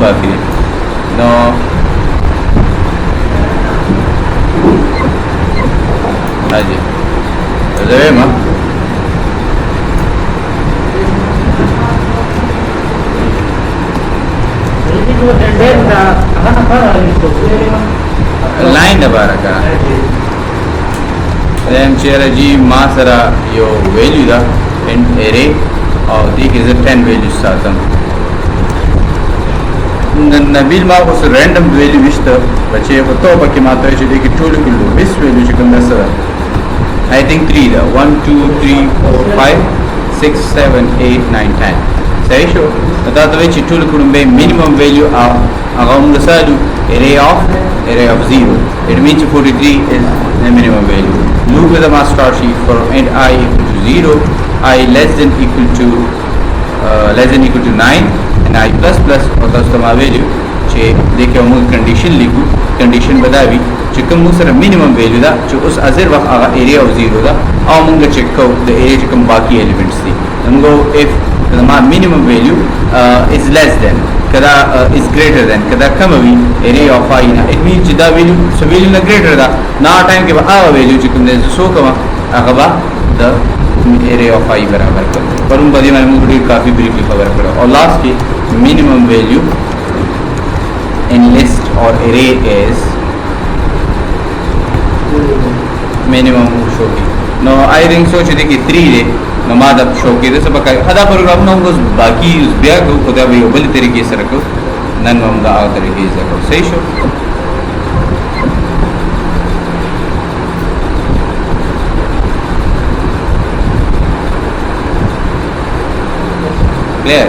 काफ़ी है। नो हाँ जी रहे माँ लाइन दबारा का चेहरा जी माँ सरा यो वैल्यू दा इन एरे और दी के 10 वैल्यूज साथम नबील माँ उस रैंडम वैल्यू विश्त बच्चे को तो बाकी मात्रा जो देखिए टूल किलो इस वैल्यू जो कम दस आई थिंक 3 दा 1 2 3 4 5 6 7 8 9 10 सही शो बता तो वे टूल किलो में मिनिमम वैल्यू अगर सालू array of 0 it means 43 is the minimum value. Loop with the master sheet for and I equal to 0 I less than equal to 9 and I plus और दोस्तों वैल्यू चे देखिए हम कंडीशन लिखूँ कंडीशन बतावी चिकम मुसर मिनिमम वैल्यू दा जो उस अजर वक्त आगा एरिया ऑफ 0 दा और मुंगे चेक को द एरिया चिकम बाकी एलिमेंट्स थी हमको if the minimum value is less than kada is greater than kada kama vi area of I na it means da value so value na greater da na time ke ba value chikum de so kama agaba the area of I बराबर कर पर उन बदी मैंने मुझे काफ़ी ब्रीफली खबर पड़ा और लास्ट की minimum value in list or array is minimum show की no I think so चीज़ की 3 है नमाज अब शो के सब का हदा प्रोग्राम ना उस बाकी उस ब्याह को खुदा भी बल तरीके से रखो नन हम दा तरीके से रखो सही शो क्लियर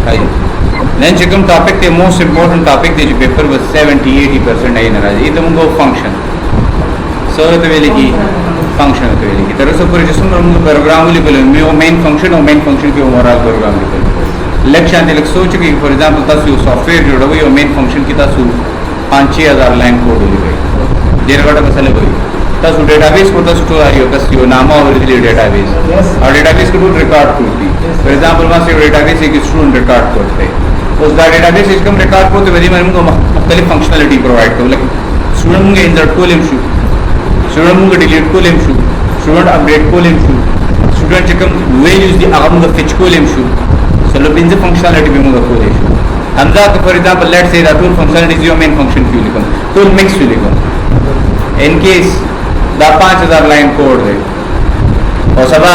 हाय नेन चिकम टॉपिक के मोस्ट इंपॉर्टेंट टॉपिक दे जो पेपर बस 70-80% आई नाराज ये तो मुझको फंक्शन सो तो वेले की फंक्शन होते हैं तरह से पूरे जिसमें हम प्रोग्राम लिखल मेन फंक्शन के ओवरऑल प्रोग्राम लिखल लक्ष्य आते लग सोच कि फॉर एग्जांपल तसु सॉफ्टवेयर जोड़ो यो मेन फंक्शन की तसु 5-6 हज़ार लाइन कोड लिखे देर घटा कसले कोई तसु डेटाबेस को तसु आयो तसु नाम और डेटाबेस और डेटाबेस को रिकॉर्ड करती फॉर एग्जांपल वहां से डेटाबेस एक स्टूडेंट रिकॉर्ड करते उस डेटाबेस इसको रिकॉर्ड करते वरी मैं मुख्तलिफ फंक्शनलिटी प्रोवाइड करूं लाइक स्टूडेंट मुझे इंसर्ट को लेम शू स्टूडेंट मुझे डिलीट को लेम शू स्टूडेंट अपडेट को लेम शू स्टूडेंट चिकम वे यूज दी आगा मुझे फिच को लेम शू चलो बिन से फंक्शनलिटी भी मुझे को ले शू हमजा तो for example let's say that tool functionality is your main function क्यों लिखो टूल मिक्स क्यों लिखो इन केस दा 5000 लाइन कोड है और सबा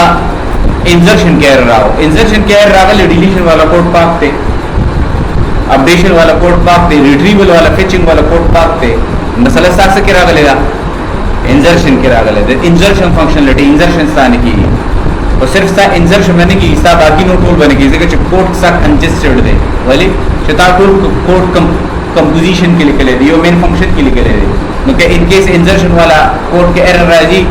इंसर्शन कह रहा हो इंसर्शन कह रहा है डिलीशन वाला कोड पाते अपडेशन वाला कोड पाते रिट्रीवल वाला फिचिंग वाला कोड पाते मसला साथ से कह रहा इंजर्शन के रागले इंजर्शन फंक्शनलिटी इंजर्शन स्थान की और सिर्फ सा इंजर्शन बने की सा बाकी नो टूल बने की जैसे कोड सा कंजेस्टेड दे वाली चता टूल कोड कंपोजिशन के लिए के लिए मेन फंक्शन के लिए के लिए नो के इन केस इंजर्शन वाला कोड के एरर राजी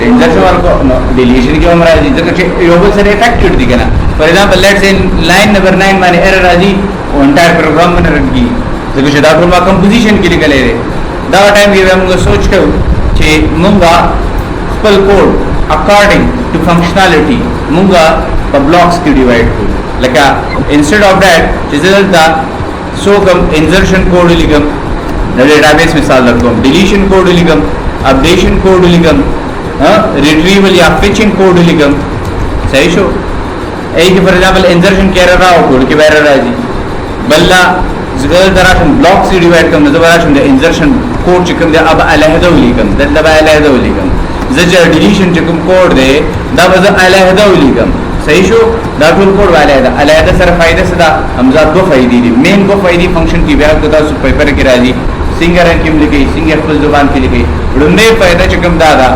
इंजर्शन वाला को डिलीशन के हम राजी जैसे योबल से इफेक्टेड दिखे ना for example let's in line number 9 माने एरर राजी और एंटायर प्रोग्राम में रखी जैसे चता टूल वा कंपोजिशन के लिए के लिए दा टाइम ये हम सोच के कि मुंगा spell code according to functionality मुंगा का ब्लॉक्स की डिवाइड को लगा इंस्टेड ऑफ दैट जिसे दा सो कम इंसर्शन कोड लिखम डेटाबेस मिसाल रखो डिलीशन कोड लिखम अपडेशन कोड लिखम रिट्रीवल या फिचिंग कोड लिखम सही शो एक फॉर एग्जांपल इंसर्शन कह रहा हो कोड के बारे राजी बल्ला जगह दराशन ब्लॉक से डिवाइड करना जबराशन द इंसर्शन कोड चिकम दे अब अलहदा लिखम दबा अलहदा लिखम जज डिलीशन चिकम कोड दे दब अलहदा लिखम सही शो दा टूल कोड अलहदा अलहदा सर फायदा से दा हमजा दो फायदे दी मेन को फायदे फंक्शन की व्याख्या तो सु पेपर के राजी सिंगर एंड किम लिखी सिंगर फुल जुबान की लिखी रुंदे फायदा चिकम दादा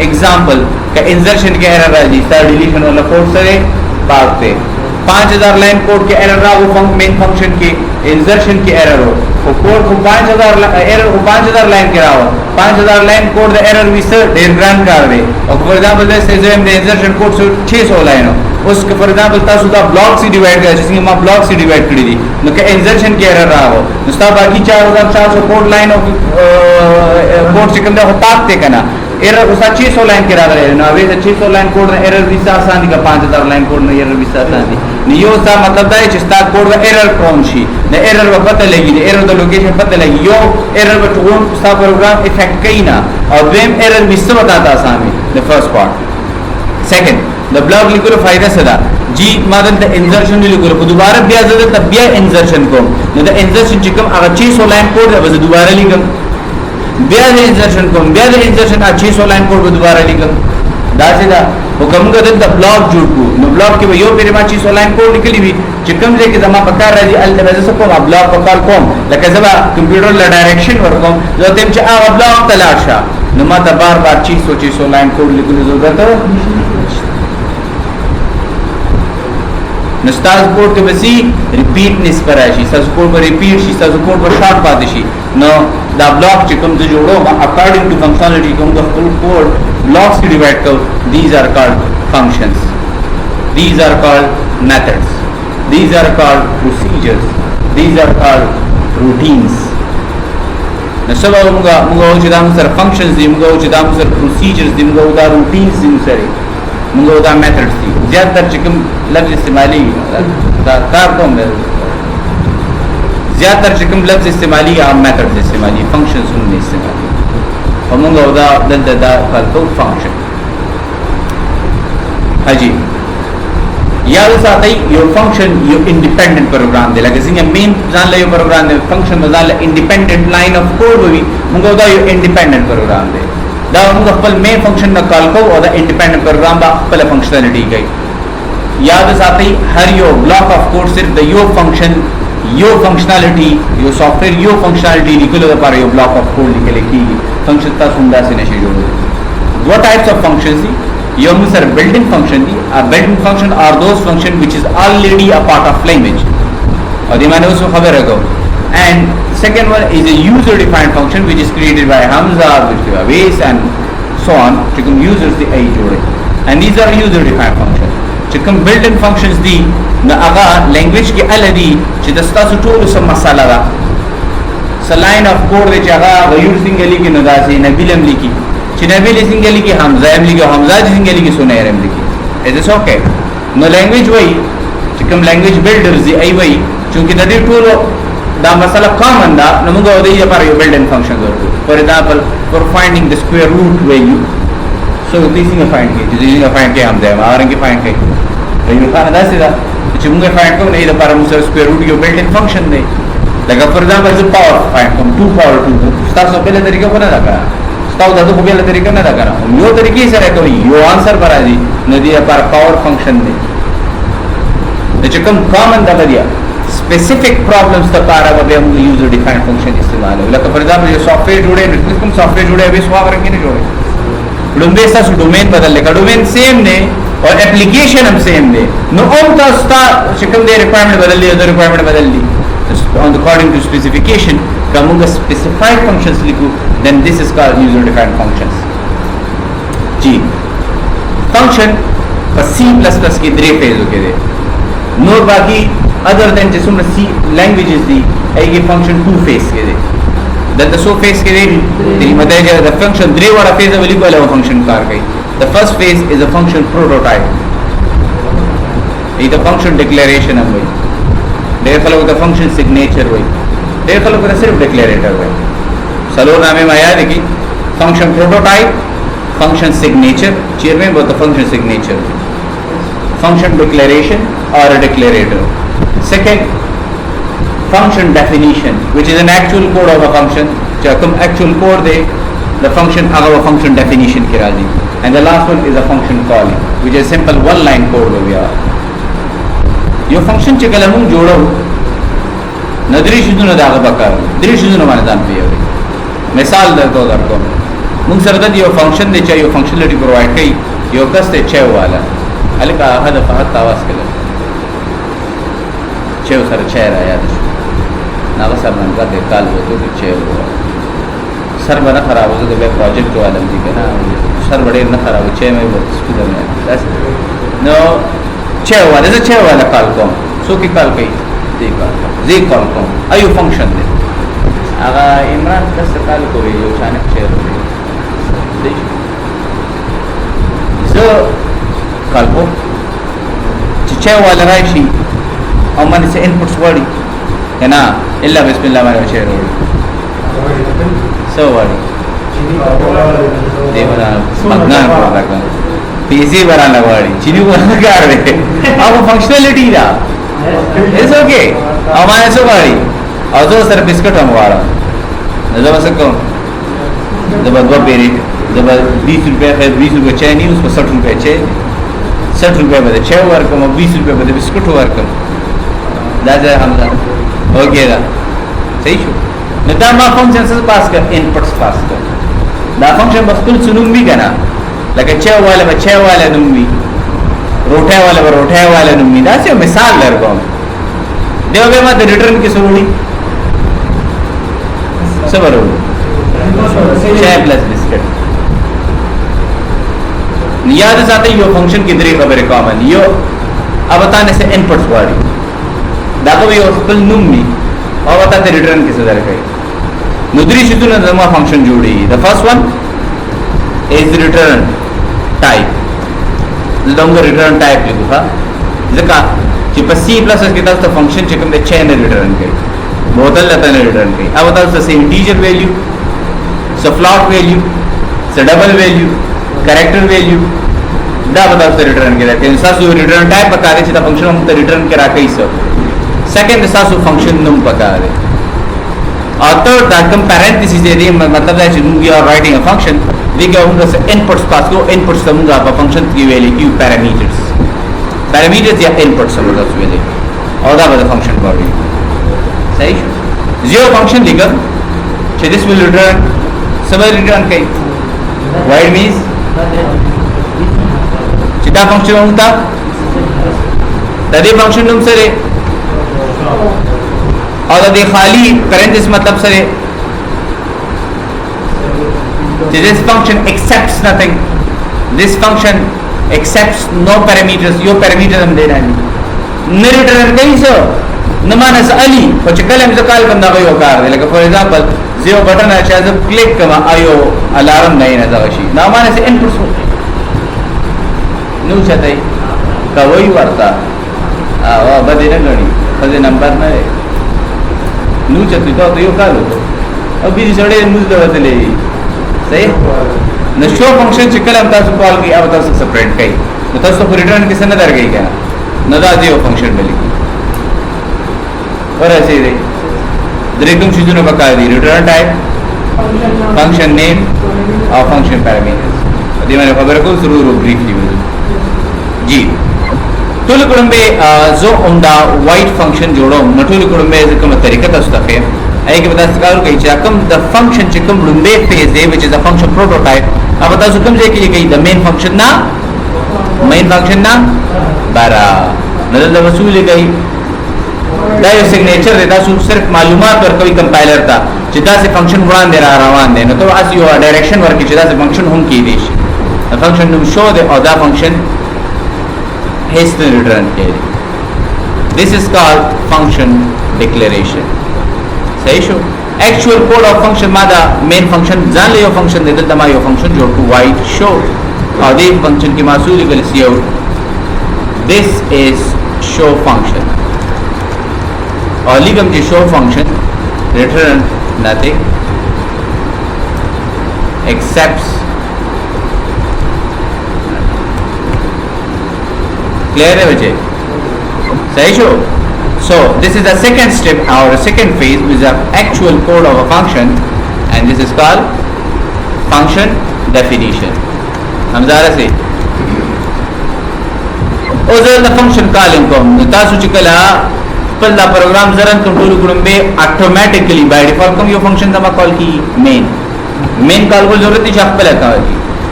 एग्जांपल का इंसर्शन के एरर राजी सर डिलीशन वाला कोड सरे पाते 5000 लाइन कोड के एरर रहा वो मेन फंक्शन के इंसर्शन के एरर हो वो कोड को 5000 एरर को 5000 लाइन के रहा हो 5000 लाइन कोड द एरर भी सर डेढ़ ग्रांड कर दे और फॉर एग्जांपल जैसे जो हम इंसर्शन कोड से 600 लाइन हो उसके फॉर एग्जांपल तासुदा ब्लॉक से डिवाइड कर जिसमें हम ब्लॉक से डिवाइड कर दी न के इंसर्शन के एरर रहा हो उसका बाकी 4400 कोड लाइन ऑफ कोड से कम होता है करना एरर उसा 600 लाइन के रहा है ना वे 600 लाइन कोड एरर भी आसान का 5000 लाइन कोड में एरर भी आसान यो सा मतलब دا چې ستا کوډ و ایرر کوم شي د ایرر په پته لګي د ایرر د لوکیشن پته لګي یو ایرر په ټول ستا پروګرام افیکټ کوي نه او دویم ایرر مست وتا تا سامي د فرست پارت سیکنډ د بلاک لیکلو فائدہ څه ده جی ما د انسرشن لیکلو په دوباره بیا زده ته بیا انسرشن کوم نو د انسرشن چې کوم هغه 600 لاین کوډ به زه دوباره لیکم بیا د انسرشن کوم بیا د انسرشن 600 لاین کوډ به دوباره لیکم دا څه ده وکمګه د بلاک جوړ کو نو بلاک کې یو پیری ما 600 لاین کوډ لیکلی وي چې کوم ځای کې زما په کار راځي ال د زه کوم بلاک په کار کوم لکه زما کمپیوټر له ډایرکشن ورکوم زه تم چې هغه بلاک ته لاړ شه نو ما ته بار بار 600 لاین کوډ لیکلو ضرورت نو ستاسو کوډ کې بسی ریپیټ نس پر راشي ستاسو کوډ پر ریپیټ شي ستاسو کوډ پر شارټ پاتې شي نو دا بلاک چې کوم زه جوړوم اکارډینګ ټو فنکشنالټي کوم د خپل کوډ blocks to divide curve. These are called functions. These are called methods. These are called procedures. These are called routines. Now, so muga ujidam sir functions di muga ujidam sir procedures di muga uda routines di sari muga uda methods di. ज़्यादातर चिकम लफ्ज़ इस्तेमाली da car को मैं ज़्यादातर चिकम लफ्ज़ इस्तेमाली या methods इस्तेमाली functions उन्हें इस्तेमाली ومونږ او دا دلته دا کالکو فنکشن حاجی یاد ساتئ یو فنکشن یو انډیپندنت پروګرام دی لکه څنګه مین ځان له یو پروګرام دی فنکشن ځان له انډیپندنت لاین اف کوډ وي موږ دا یو انډیپندنت پروګرام دی دا موږ خپل مین فنکشن نه کال کوو او دا انډیپندنت پروګرام با خپل فنکشنالټي کوي یاد ساتئ هر یو بلاک اف کوډ صرف د یو فنکشن یو فنکشنالټي یو سافټویر یو فنکشنالټي لیکلو لپاره یو بلاک اف کوډ لیکل کیږي function تاسو هم داسې نشي جوړولی what types of functions دي یو موږ سره built-in function دي a built-in function are those function which is already a part of language او دې معنی اوس خبره کوم and second one is a user defined function which is created by Hamza which is Aways and so on چې کوم users دي ای جوړي and these are user defined function چې کوم built-in functions دي نو هغه language کې الدي چې د تاسو ټول سم مساله ده لاइन of code چې هغه غیر څنګه لیکي نو داسې نبیل هم لیکي چې نبیل څنګه لیکي حمزه هم لیکي حمزه څنګه لیکي سنیر هم لیکي اټس اوکے نو لینګویج وای چې کوم لینګویج بلډرز دی ای وای چې د دې ټول دا مسله کامن ده نو موږ د دې لپاره یو بلډ ان فنکشن ورکړو فور ایگزامپل فور فایندینګ د سکوير روٹ ویلیو سو دې څنګه فایند کیږي چې دې فایند کې هم ده هغه فایند کوي یو کار داسې ده چې موږ فایند کوو نه د لپاره موږ سکوير روٹ یو بلډ ان فنکشن دی لکه فور ایگزامپل ز پاور فایند کوم 2 پاور 2 تاسو په لاره طریقه نه لګا تاسو د په بل طریقه نه لګا یو طریقې سره کوي یو انسر برازي نو دی پر پاور فنکشن دی چې کوم کامن دا دی specific problems لپاره به موږ یوزر ډیفاینډ فنکشن استعمالو لکه فور ایگزامپل یو سافټویر جوړه کوم سافټویر جوړه به سوا ورکې نه جوړه لومبه تاسو ډومین بدل لکه ډومین سیم نه اور اپلیکیشن هم سیم دی نو اون تاسو چې کوم دی ریکوایرمنټ بدل دی د ریکوایرمنټ بدل دی on according to specification kamunga specified functions likhu then this is called user defined functions ji function पर C++ के दरे फेज होके दे नोर बाकी other than जिसमें C languages दी एक function 2 phase के दे then the so phase के दे तेरी मदद है the function दरे वाला phase है वली को अलग function कार गई the first phase is a function prototype ये the function declaration है वही देर खलो का फंक्शन सिग्नेचर हुई देर खलो का सिर्फ डिक्लेरेटर हुई सलो नामे में याद है कि function prototype function signature chairman बोलता फंक्शन सिग्नेचर फंक्शन डिक्लेरेशन और डिक्लेरेटर second function definition which is an actual code of a function जो तुम actual code they the function अगर वो फंक्शन डेफिनेशन की राजी and the last one is a function calling which is simple one line code हो गया यो फंक्शन چې کله موږ جوړو ندري شذونه دا غبکار درې شذونه باندې ځان پیوي مثال درته درکوم موږ سره د یو فنکشن دی چې یو فنکشنالټي پرووایډ کوي یو کس ته چا والا الکه هدف فقط تاواز کړه چې سره چا را یاد شي ناغه سره باندې د کال وته چې سر باندې خراب وځي د پروجیکټ والا دی کنه سر ډېر نه خراب چې مې سپیډر نه نو چه والا زه چه والا کال کوم سو کی کال کوي زی کال کوم ایو فنکشن دی هغه عمران کس کال کوي یو چانه چه دی زه کال کوم چې چه والا راشي او من سے انپٹس وړي کنه الا بسم الله باندې شعر وړي سو وړي دیونا مغنا پورا کړه پیسې ورانه وړي چینی ورانه کار دی او فنکشنالټی دا اټس اوکے او باندې سو وړي او زه سره بسکټ هم واړم زه وسه کوم زه به دوه پیری زه به 20 روپیا 20 روپیا چای نیوز په 60 روپیا چای 60 روپیا به چای ورکم او 20 روپیا به بسکټ ورکم دا ځای همدا اوکے دا صحیح شو نو دا ما فنکشن څه پاس کړ انپټس پاس کړ دا فنکشن بس ټول څنوم وی کنه لکه چای والا به چای والا نوم وی روټه والا به روټه والا نوم وی دا څه مثال درکوم دیو به ما د ریټرن کې سوړي څه ورو چای پلس بسکټ یاد ساتي یو فنکشن کې درې خبرې کامن یو अब बताने से इनपुट्स वाली دا کو یو خپل نوم می او وتا ته ریټرن کې څه درکې مدري شتونه زما فنکشن جوړي the first one is return type زموږ ریټرن ټایپ لیکو ها ځکه چې په C++ کې تاسو فنکشن چې کوم د چین ریټرن کوي بوتل لته ریټرن کوي او تاسو سه انټیجر ویلیو سه فلوٹ ویلیو سه ډبل ویلیو کریکٹر ویلیو دا به تاسو ریټرن کوي چې تاسو ریټرن ټایپ پکاره چې دا فنکشن هم ته ریټرن کرا کوي سو سیکنډ تاسو فنکشن نوم پکاره او تھرڈ دا کوم پیرنتھیسز دی مطلب دا چې موږ یو رائټینګ ا فنکشن دیګه موږ سه انپټس پاس کو انپټس موږ په فنکشن کې ویلې کیو پیرامیټرز یا انپټس موږ تاسو ویلې او دا به فنکشن باندې صحیح زیرو فنکشن دیګه چې this will return سم ریټرن کوي void means چې دا فنکشن وتا د دې فنکشن نوم سره او د خالی parenthesis مطلب سره this function accepts nothing this function accepts no parameters yo parameter हम देना नहीं न return कहीं से न मानस अली और चकल हम कॉल बंदा कोई कार है like for example zero button है शायद क्लिक कमा आयो अलार्म नहीं ना जावशी ना मानस इनपुट्स नो चाहते का वही वार्ता बदे न गणी बदे नंबर ना है नो चाहते तो यो कालो अभी जड़े मुझ दवतले सही न शो फंक्शन चकल हम तासु कॉल की अब तासु सेपरेट कई न तासु तो रिटर्न किसे न दर गई क्या न दा दियो फंक्शन मिली और ऐसे ही दरेकम चीजों ने बता दी रिटर्न टाइप फंक्शन नेम और फंक्शन पैरामीटर्स अभी मैंने खबर को जरूर ब्रीफली जी टूल कुड़ंबे जो उंडा वाइट फंक्शन जोड़ो मटूल कुड़ंबे कम तरीका तस्तफे आई के बता सकाल कई चा कम द फंक्शन चिकम लुंबे फेज दे which is the function prototype अब बता सुकम जे के कई द मेन फंक्शन ना बारा नजर द वसूल गई दा यो सिग्नेचर देता सिर्फ मालूमात और कोई कंपाइलर था चिता से फंक्शन उड़ान दे रहा रवान दे न तो आज यो डायरेक्शन वर्क चिता से फंक्शन हम की देश द फंक्शन नुम शो दे और the function has to return here this is called function declaration सही show actual code of function मादा main function जान ले यो function दे दमा यो function जो to white show और दे function की मासूल गल सी out this is show function और लिखम की show function return nothing accepts clear है बच्चे सही show so this is the second step or the second phase which is the actual code of a function and this is called function definition हम ज़रा से ओज़र the function calling को तासु चिकला पर ला प्रोग्राम ज़रन कंट्रोल कुड़ंबे automatically by default कम यो function दमा कॉल की main कॉल को ज़रूरत नहीं चाह पहले था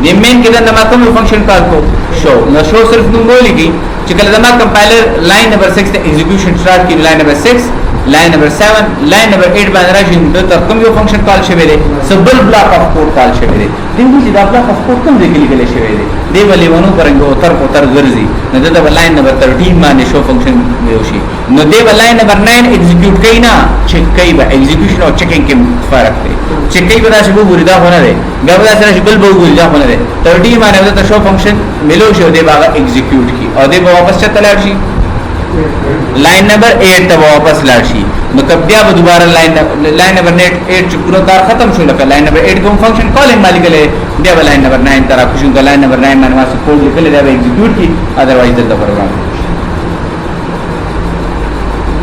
ये मेन के अंदर दमा कम यो फंक्शन कॉल को शो न शो सिर्फ तुम बोलेगी चिकल दमा कंपाइलर लाइन नंबर 6 से एग्जीक्यूशन स्टार्ट की line number 6 line number 7 line number 8 बांधरा जिन तो कम यो फंक्शन कॉल शेवेरे सबल ब्लॉक ऑफ कोड कॉल शेवेरे दिन की जिदा ब्लॉक ऑफ कोड कम देखली गले शेवेरे दे वाले वनो करेंगे उतर गर्जी न दे लाइन नंबर 13 माने शो फंक्शन योशी न दे लाइन नंबर 9 एग्जीक्यूट कई ना चेक कई बा एग्जीक्यूशन और चेकिंग के फर्क है चेक कई बता से वो बुरीदा होना रे गबदा से बिल बहु बुरीदा होना रे 13 माने तो शो फंक्शन मिलो शो दे बागा एग्जीक्यूट की और दे वापस चला शी लाइन नंबर 8 तब वापस लाशी मतलब बया दोबारा लाइन नंबर 8 पूरा कार खत्म शो लगा लाइन नंबर 8 को फंक्शन कॉल माली के लिए बया लाइन नंबर 9 तरह खुश का लाइन नंबर 9 मैंने वहां से कोड लिख ले एग्जीक्यूट की अदरवाइज चलता प्रोग्राम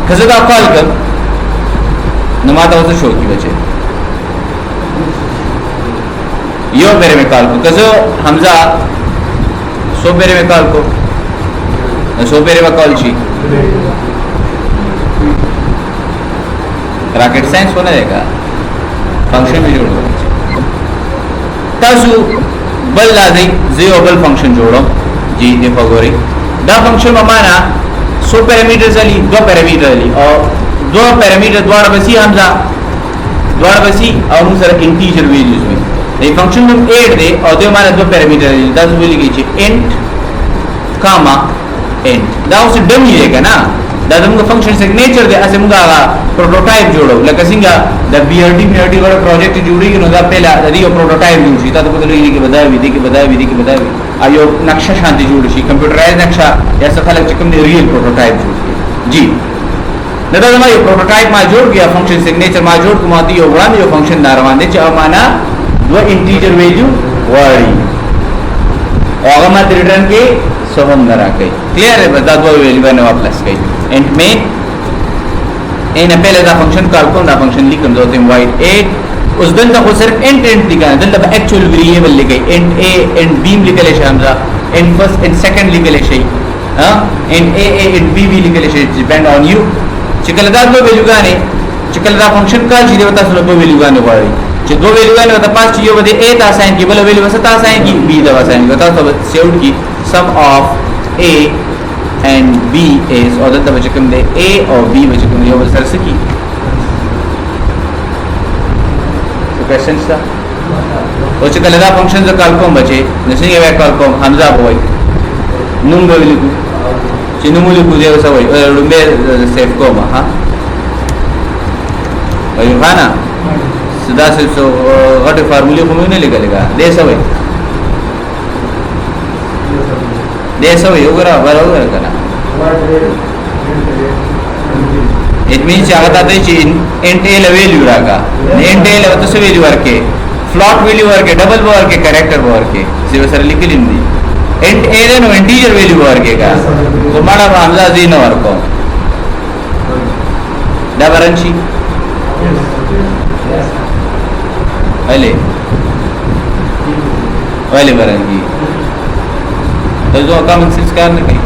खजदा कॉल कर नमाता हो शो की बचे यो मेरे में कॉल को कजो हमजा सो मेरे में कॉल को सो मेरे में कॉल छी रॉकेट साइंस होने देगा फंक्शन में जोड़ो तासु बल लाजी जीरो बल फंक्शन जोड़ो जी देखो गोरी दा फंक्शन में माना सो पैरामीटर्स वाली दो पैरामीटर वाली और दो पैरामीटर द्वारा बसी हमजा द्वारा बसी और उन सर इंटीजर वैल्यूज में ये फंक्शन में 8 दे और दो हमारा दो पैरामीटर वाली 10 बोली गई है इंट कामा इंट दा उसे डमी रहेगा ना दा तुमको फंक्शन सिग्नेचर दे ऐसे मुगा प्रोटोटाइप जोड़ो लगा सिंगा द बीआरटी वाला प्रोजेक्ट जुड़ी कि ना पहला रियो प्रोटोटाइप जुड़ी ता तो बदल के बताया आयो नक्शा शांति जुड़ी शी कंप्यूटराइज नक्शा ऐसा खलक चिकम दे रियल प्रोटोटाइप जुड़ी जी नदा जमा ये प्रोटोटाइप मा जोड़ गया फंक्शन सिग्नेचर मा जोड़ कुमा दियो वड़ा में फंक्शन दारवान दे चा माना वो इंटीजर वैल्यू वाली और हम रिटर्न के सो हम ना रखे क्लियर है बता दो वैल्यू बने वापस गई एंड में इन पहले दा फंक्शन कॉल को ना फंक्शन लिखम दो तुम वाइड 8 उस दिन तक सिर्फ इंट लिखा है दिन तक एक्चुअल वेरिएबल लिखे इंट ए इंट बी लिखे ले Hamza int first int second लिखे ले शई हां इंट ए इंट बी लिखे ले डिपेंड ऑन यू चिकलदा दो वैल्यू गाने चिकलदा फंक्शन का जी देवता सुनो दो वैल्यू गाने वाली जो दो वैल्यू गाने होता पास चीजों बदे ए ता साइन की बोले वैल्यू बस ता साइन की बी दवा साइन की बताओ सब सेव्ड की sum of a and b is और दत्ता बच्चे कम दे a और b बच्चे कम दे वो सर से की तो क्वेश्चन था वो चक्कर लगा फंक्शन जो कॉल कौन बचे जैसे ये वे कॉल कौन हमजा बोई नुम बोली को चिन्ह मुझे कुछ ऐसा वही रुम्बे सेफ को हाँ वही खाना सदा से सो गटे फार्मूले को नहीं लेगा दे सब देश हो योगरा बरोबर करा इट मींस ಆಗತಾ ಇದೆ इंट ए वैल्यू रागा इंट ए तो से वैल्यू वर्के फ्लॉट वैल्यू वर्के डबल वर्के कैरेक्टर वर्के सिर्फ सर लिख लिंदी इंट ए नो इंटीजर वैल्यू वर्के का तो माड़ा हमजा जी न वर्को डबरंची वाले बरंगी तो जो कॉमन सेंस कारण नहीं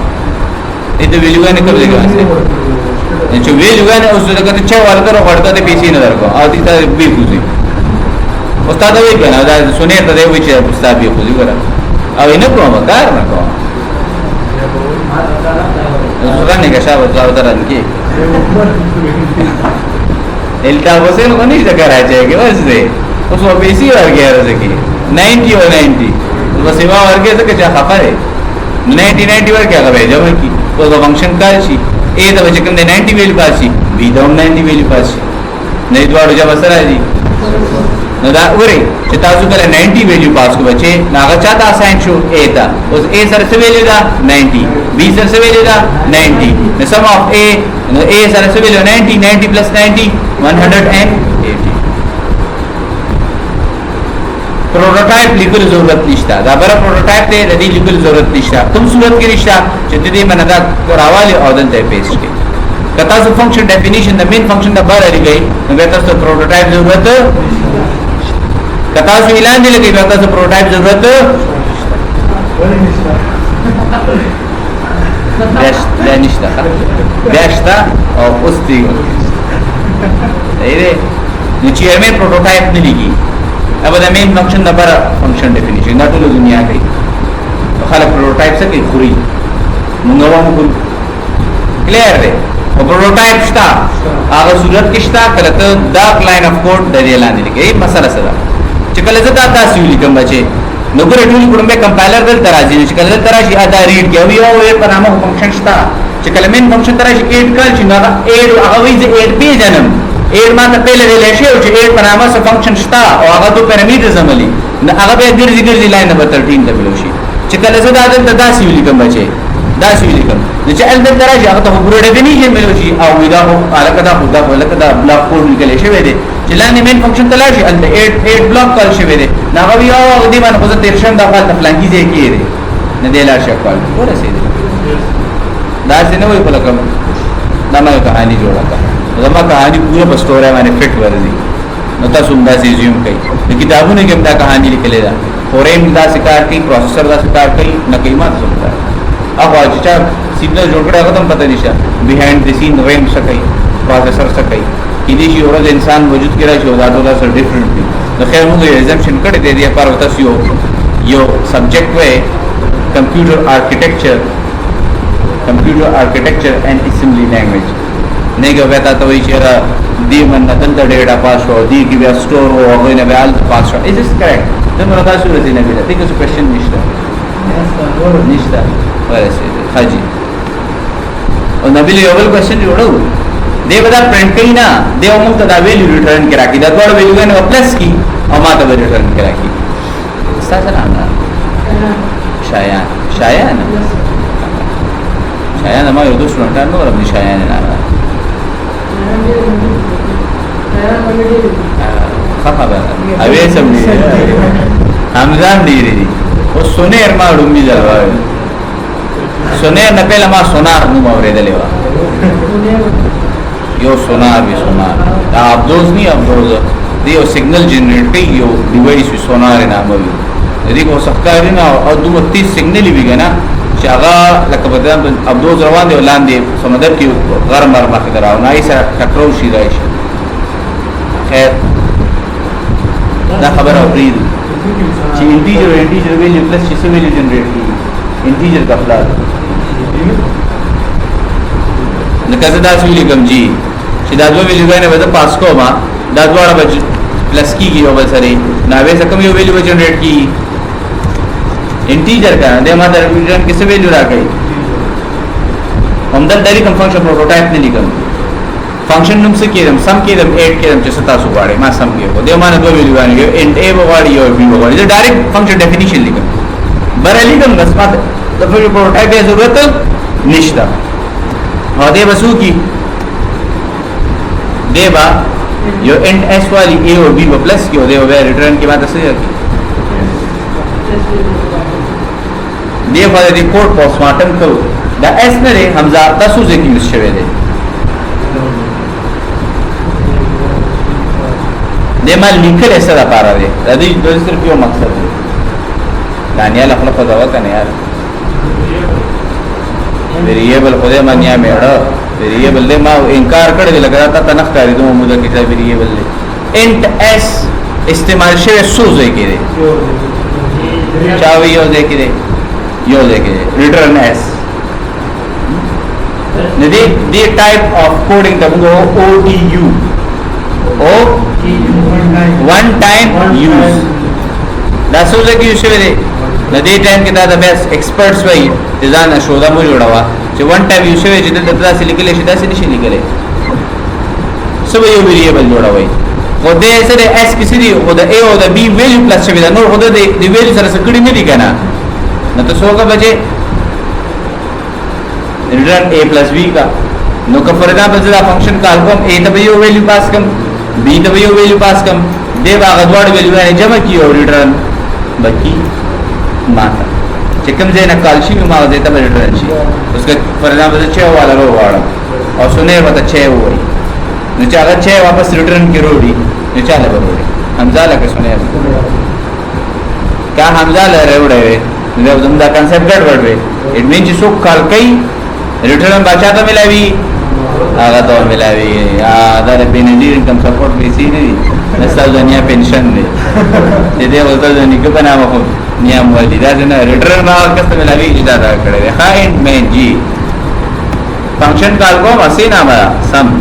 ये तो वैल्यू ने कर देगा ऐसे जो वैल्यू है उस जगह तो छह वाला करो बढ़ता तो पीछे नजर को और तीसरा भी पूछे उस्ताद वही कहना उदा सुने तो दे विच उस्ताद भी पूछी करा अब इन्हें को मकार ना को दूसरा ने कैसा बता उधर की एल्टा बसे को नहीं जगह रह जाएगी बस दे उसको पीछे और गया रहे की 90 और 90 तो सेवा वर्ग से क्या खबर है 90 वर्ग क्या कर जब की तो फंक्शन का सी ए तो बच्चे कम 90 वैल्यू पास सी बी तो 90 वैल्यू पास नहीं द्वार जब असर है जी नदा उरे चिताजु करे 90 वैल्यू पास को बच्चे नागा चाहता असाइन शो ए था उस ए सर से वैल्यू था 90 बी सर से वैल्यू था 90 द सम ऑफ ए सर से वैल्यू 90 90 प्लस 90 180 प्रोटोटाइप लिखल जरूरत निष्ठा दाबरा प्रोटोटाइप ते रदी लिखल जरूरत निष्ठा तुम सूरत की रिश्ता चित्ती मनदा रावाले औदन ते पेस्ट के कथा सु फंक्शन डेफिनेशन द मेन फंक्शन द बार आ गई बेहतर तो प्रोटोटाइप जरूरत कथा सु ऐलान दिले कि बेहतर तो प्रोटोटाइप जरूरत निष्ठा और उस्ती ये चेयरमैन प्रोटोटाइप ने लिखी अब द मेन फंक्शन द बार फंक्शन डेफिनेशन ना तो दुनिया गई तो खाली प्रोटोटाइप से की पूरी मुंगवा मुकुल क्लियर है और प्रोटोटाइप स्टा अगर सूरत किस्ता कलत द लाइन ऑफ कोड दरियाला निके मसला सदा चिकल जता तासिली कम बचे नगर टूल कुडंबे कंपाइलर दल तराजी चिकल तराजी आदा रीड के अभी वो एक नाम फंक्शन स्टा चिकल मेन फंक्शन तराजी 8 कल चिना 8 अगवी से 8 पे जन्म 8 मात्र पहले रिलेशन हो 8 पनामा से फंक्शन स्टा और अगर तो पैरामीटर्स अमली न अगर बे गिरजी लाइन नंबर 13 दबलोशी चिकल जता दल तदासिली कम बचे دا سی لیکم چې ال د درجه هغه ته وګورئ ډیفینیشن ملو شي او دا هو الکدا خدا ولکدا بلاک کوډ لیکل شوی دی چې لاندې مین فنکشن تلاشي ال 8 بلاک کال شوی دی دا غوی او دی باندې خو ته تیر شم دا خپل فلانکی ځای کې دی نه دی لا شي کال ورسېږي دا څنګه وي په لکم دا ما کہانی جوړه کا زما کہانی پورا په سٹوری باندې فټ ورزي نو تاسو هم دا زیوم کوي د کتابونو کې دا کہانی لیکلې ده فورم دا سکار کوي پروسیسر دا سکار کوي نه کوي ما څه وکړه هغه چې سیګنل جوړ کړه هغه هم پته نشته بیهایند د سین ریم څه کوي پروسیسر څه کوي کې دې شی اورل انسان وجود کې راشي او دا ټول سره ډیفرنٹ دي نو خیر موږ ایگزامشن کړی دی د پر تاسو یو سبجیکټ وې کمپیوټر آرکیټیکچر اینڈ اسمبلی لینگویج نه کې وتا ته وی چې دی من نتل د ډیټا پاس او دی کې بیا سٹور او هغه نه بیا پاس شو از اس کریکټ دغه تاسو ورته نه ویل تاسو کوېشن نشته ورسې حاجی او نبی یو بل کوېشن جوړو دی به دا پرنٹ کړي نه دی موږ ته دا ویلیو ریټرن کړه کی دا ډول ویلیو نه پلس کی او ما ته ریټرن کړه کی ستاسو نه شایان ما یو دوه شلون نو رب شایان نه خبر اوی سم دی همزان دی او سونیر ما رومي ځای سونیر نه پهلا ما سونار نو اوریدلې و یو سونار دا ابدوز نی ابدوز دی یو سیګنل جنریټ کوي یو ډیوایس وی سونار نامه وي دې کو سختاري نه او دوه 30 سیګنل وی کنه چې هغه لکه بدن ابدوز روان دی ولاندې سمندر کې غرم مخ دراو نه ایسه ټکرو شي راشي خیر دا خبره اورید چې انټیجر ویلیو پلس چې څه ویلیو جنریټ کیږي انټیجر کا پلاس لکه زه دا ویلی کوم جی چې دا دوه ویلیو غنه به پاس کوما دا دواړه به پلس کیږي او بل سره نو به څه کوم یو ویلیو جنریټ کیږي انټیجر کا د ما در ریټرن کې څه ویلیو راکړي هم د دلی کوم فنکشن پروټوټایپ نه لیکم فنکشن نوم څه کېدم سم کېدم 8 کېدم چې تاسو غواړئ ما سم کېو د ما نه دوه ویلیو باندې یو انټ ا غواړي یو بي غواړي دا ډایرکټ فنکشن ډیفینیشن لیکم بر لیکم بس ما د فنکشن پروټوټایپ یې ضرورت نشته او دې بسو کی دیبا یو انټ اس والی ا او بي پلس کېو دی او ریټرن کې ما تاسو یې دی په ریپورت پوسټ مارټم کو دا اس نه حمزه تاسو ځکه یوز شوی دی د ما لیکل سره لپاره دی د دې د صرف یو مقصد دی دانیال خپل په دوا کنه یار ویریبل خو دې مانیا میړه ویریبل له ما انکار کړی لګا تا نه ښکاری دوه موده کې چې ویریبل انټ اس استعمال شوی سوزه کې دی چاوي یو ځای کې دی یو ځای کې ریټرن اس ندی دی ټایپ اف کوډینګ ته موږ او ټي یو او one time use دا څه کې یو شوی دی ندی ټایم کې دا د بیس ایکسپرټس وایي ځان شودا مو جوړوا چې one time یو شوی چې د تاسو لیکل شي دا څه نشي لیکل سو یو ویریبل جوړوي خو دې سره اس کې سړي او د ا او د بي ویلیو پلس شوی دا نو خو د دې ویلیو سره سکړی نه دی کنه نو تاسو هغه بچي ریټرن a plus b کا نو که فرض به دا فنکشن کال کوم a ته یو ویلیو پاس کوم b ته یو ویلیو پاس کوم دې باغ دوړ ویلیو باندې جمع کیو ریټرن بکی ماته چې کوم ځای نه کال شي ما دې ته ریټرن شي اوس که فرض به چې والا رو واړه او سونه وته چې وای نو چې هغه چې واپس ریټرن کړوړي نو چاله وروړي حمزه لکه سونه کا حمزه لره وړي نو دا کنسپټ ګډوډ وي اټ مین چې څوک کال کوي ریټرن بچا ته ملاوي هغه ته ملاوي دا د بنزیر انکم سپورټ بیسي نه دي نسل دنیا پنشن دی دې ورته د نیکه په نامه خو نیام ولې دا نه ریټرن ما کسته ملاوي چې دا کړی دی خاين مین جی فنکشن کال کوم اسینا ما سم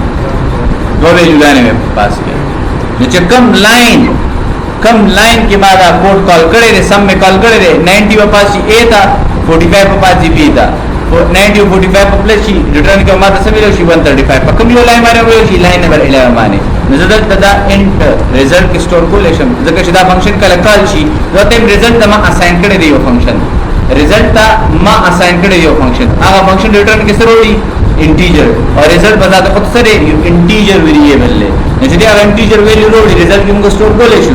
دو ویلیو لانه پاس کړي نو چې کم लाइन के बाद कोड कॉल करे रे सम में कॉल करे रे 90 पे पास ए था 45 पे पास बी था 90 45 पे प्लस रिटर्न के मात्र से मिलो 135 पे कम यो लाइन मारे वो लाइन नंबर 11 माने नजर तदा इंट रिजल्ट की स्टोर कोलेशन जगह शिदा फंक्शन का लकाल शी रोते रिजल्ट तमा असाइन करे दियो फंक्शन रिजल्ट था मां असाइन करे यो फंक्शन आगा फंक्शन रिटर्न किस रोड़ी इंटीजर और रिजल्ट बता तो खुद सरे इंटीजर वेरिएबल ले नचदी आगा इंटीजर वैल्यू रोड़ी रिजल्ट की मुको स्टोर को लेशु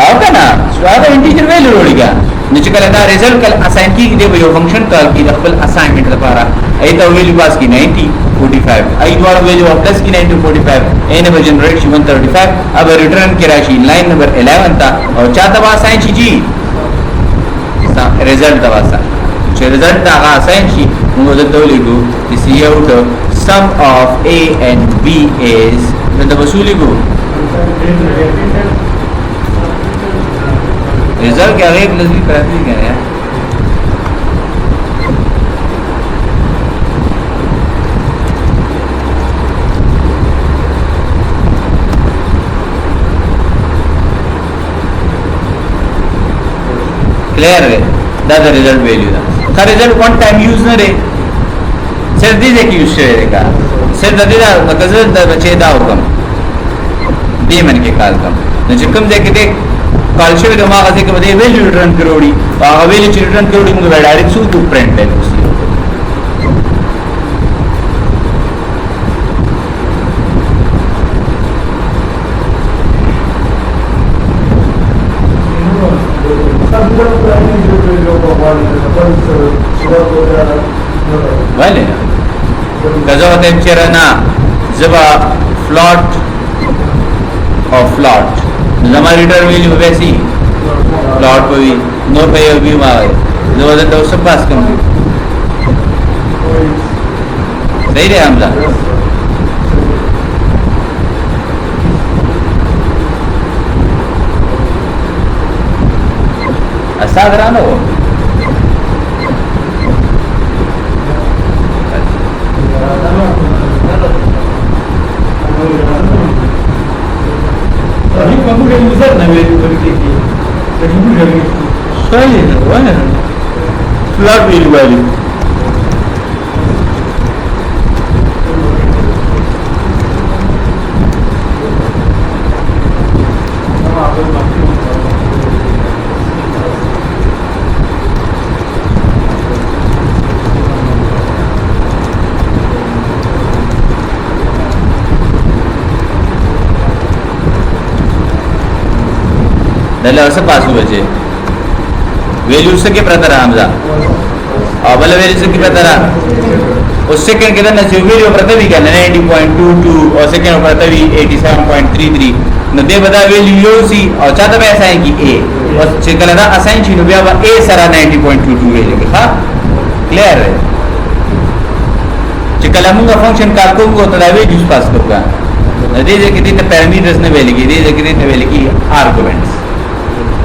आगा ना आगा इंटीजर वैल्यू रोड़ी का नीचे कल ना रिजल्ट कल असाइन की दे यो फंक्शन कल की डबल असाइनमेंट लपारा आई तो वैल्यू पास की 90 45 आई द्वारा वैल्यू प्लस की 90 45 ए ने जनरेट 135 अब रिटर्न की राशि लाइन नंबर 11 था और चाहता बा असाइन जी रिजल्ट दवासा जो रिजल्ट दागा असाइन शी मुझे तो लिखो this out sum of a and b is मैं तो वसूल लिखो रिजल्ट क्या है प्लस भी प्राप्ति क्या है क्लियर है द रिजल्ट वैल्यू का रिजल्ट वन टाइम यूज न रे सिर्फ दीजिए कि यूज करेगा सिर्फ दीदा कजर द बचे दा हुकम दी मन के काल कम न जिकम दे के देख काल शे दमा का के बदे वैल्यू रिटर्न करोड़ी आ वैल्यू रिटर्न करोड़ी मुझे डायरेक्ट सू टू प्रिंट है उसी vale kaza hotem cherana zaba float or float zama return value वैसी float पे भी no पे भी मार जो तो सब पास कम सही है हमला असाधारण हो सही है फ्लैट वैल्यू वैल्यू दले असं पास बचे वैल्यू से के प्रतरा हमजा और बले वैल्यू से के प्रतरा उस सेकंड के अंदर जो वैल्यू प्रतवी क्या 90.22 और सेकंड प्रतवी 87.33 न दे बता वैल्यू यो सी और चाहता मैं ऐसा है कि a और चेकल दा असाइन छी नो बिया a सरा 90.22 वैल्यू के हां क्लियर है चेकल मुंगा फंक्शन का को तो दा वैल्यू पास करूंगा दे जे कितने पैरामीटर्स ने वैल्यू की दे जे कितने वैल्यू की आर्गुमेंट्स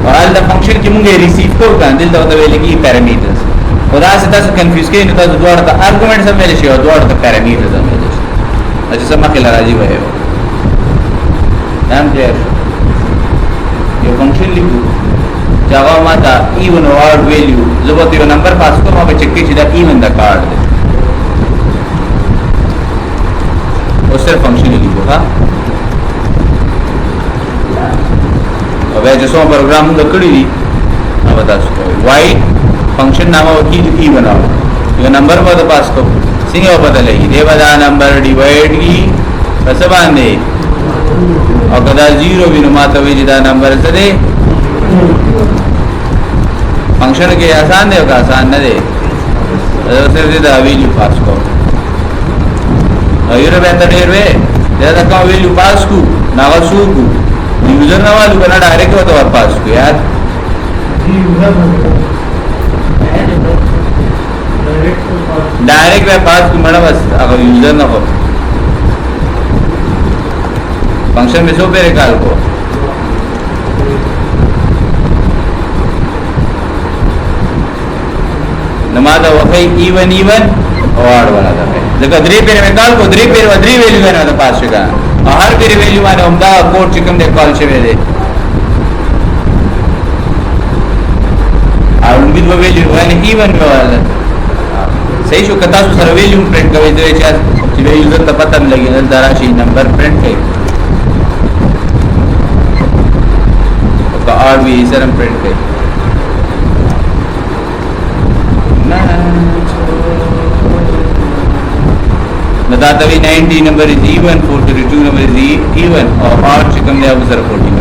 और आल द फंक्शन की मुंगे रिसीव को का दिल तो वेले की पैरामीटर्स और आज तक कंफ्यूज के न तो द्वारा का आर्गुमेंट सब मेरे से और द्वारा का पैरामीटर्स सब मेरे से अच्छा सब के राजी भए हो नाम क्लियर ये फंक्शन लिखो जावा माता इवन और ऑड वैल्यू जब तो नंबर पास को वहां पे चेक की सीधा इवन द कार्ड और सिर्फ फंक्शन लिखो हां अब जैसे प्रोग्राम लकड़ी दी अब बता सकते हो वाइट फंक्शन नाम की ई बनाओ ये नंबर पर पास को सिंह पता लगी दे बता नंबर डिवाइड की बस बांधे और कदा जीरो भी नुमाता हुई जिदा नंबर से दे फंक्शन के आसान दे का आसान न दे सिर्फ दे वैल्यू पास को यूरो बेहतर देर वे ज्यादा कम वैल्यू पास को नागा सू को यूजर ना वालू करना डायरेक्ट होता है पास को यार डायरेक्ट वे पास को मैडम बस अगर यूजर ना हो फंक्शन में सो पे निकाल को नमाज़ वफ़ी इवन इवन और आड़ वाला था देखो द्री पेर में काल को द्री पेर द्री वैल्यू है ना तो पास का हर पेर वैल्यू माने उम्दा कोड चिकन दे कॉल से दे और उम्मीद वो वैल्यू वाले इवन वाला सही शो कता सो सर वैल्यू प्रिंट कर दे चाहे जो यूजर तो पता नहीं लगी जरा शी नंबर प्रिंट है तो और भी सर प्रिंट है बताता भी 90 number is even, 432 number is even और आठ चिकम दे अब सर 40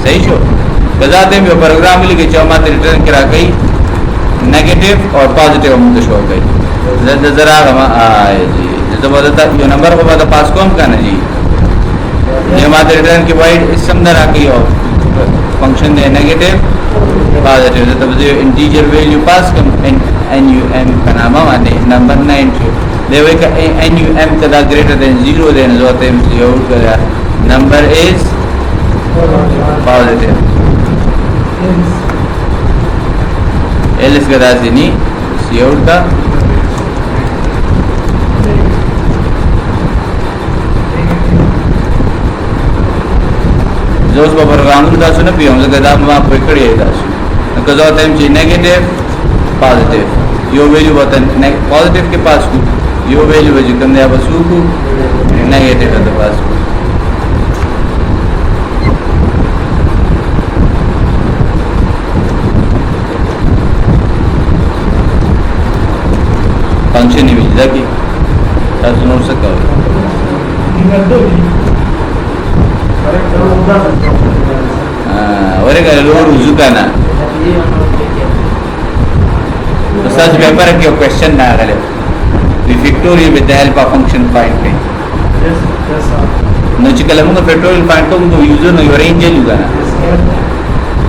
सही शो बताते हैं प्रोग्राम लिखे चौमात रिटर्न करा गई नेगेटिव और पॉजिटिव मुझे शो गई जरा आए जी जैसे बताता ये नंबर को बता पास कौन करना जी जमात रिटर्न की वाइड इस समझ आ गई और फंक्शन दे नेगेटिव पॉजिटिव तो जो इंटीजर वैल्यू पास कम NUM का नाम आने नंबर 9 देवे का NUM का ग्रेटर देन 0 देन जो आते हैं आउट करा नंबर इज पॉजिटिव एल्स का दासी नहीं सी आउट का जो उस प्रोग्राम का सुना भी हम लोग दाम वहाँ पे खड़ी है दासु तो जो आते हैं नेगेटिव पॉजिटिव यो वैल्यू बता पॉजिटिव के पास को यो वैल्यू वजह कम दे बस को नेगेटिव के पास को फंक्शन ही मिल जाएगी तासु नोट सका और एक लोड रुजू का ना तो सच पेपर के क्वेश्चन ना गले we factorial with the help of function find नो चिकलम को फैक्टोरियल फाइंड को यूजर नो यो रेंज लुगा ना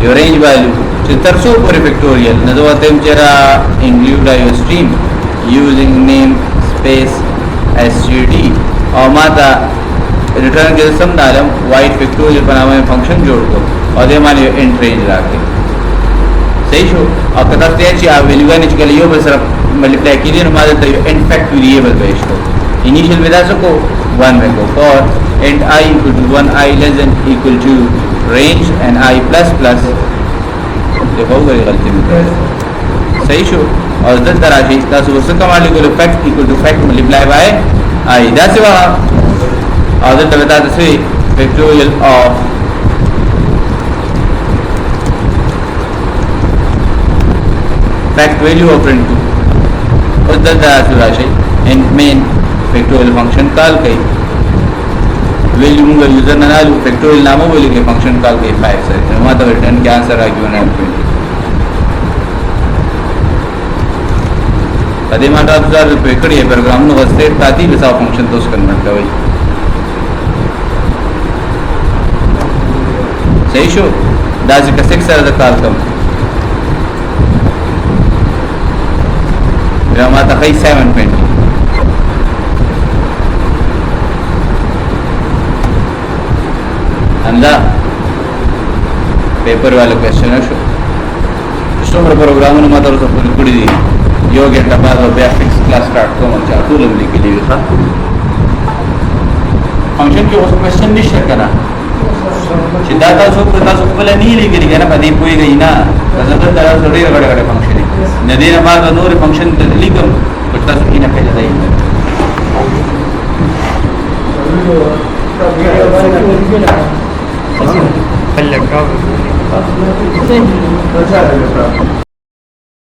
यो रेंज वैल्यू चित्रसो पर फैक्टोरियल न तो आते जरा include your stream using name space std और माता रिटर्न के सम डालम वाइट फैक्टोरियल बनावे फंक्शन जोड़ को और दे मान इंट रेंज रखे सही शो और कथा ते अच्छी आ वैल्यू का निकल यो बस मल्टीप्लाई कीजिए हमारे तो इंट फैक्ट वेरिएबल बेस को इनिशियल में दासो को 1 में को for int I equal to 1 I less than equal to range and I plus plus देखो गई गलती में सही शो और दस तरह से दासो उसका command equal to fact equal to fact multiply by I दासो और दस बता दे factorial of fact value of print 2 और दस राशि in main factorial function call कई वैल्यू मुंगा यूजर ना लू फैक्टोरियल नामो बोले के फंक्शन कॉल कई 5 से तो मतलब रिटर्न के आंसर आ गया ना अदे माटा 1000 रुपए कड़ी है प्रोग्राम नो स्टेट ताती बेसा फंक्शन तो कन्वर्ट का वही सही शो दाज का 6 से द कॉल कम हमारा कई 720 अंदा पेपर वाले क्वेश्चन है शो प्रोग्राम में माता सब पूरी दी योग घंटा बाद फिक्स क्लास स्टार्ट को मचा टू लेवल के लिए था फंक्शन के उस क्वेश्चन नहीं शेयर करना सिद्धार्थ सो प्रता सो पहले नहीं लेके गया ना पदी कोई गई ना मतलब तरह थोड़ी रगड़ रगड़ फंक्शन है नदी ना बाद नूर फंक्शन लिखम प्रता सो की ना पहले जाए पहले का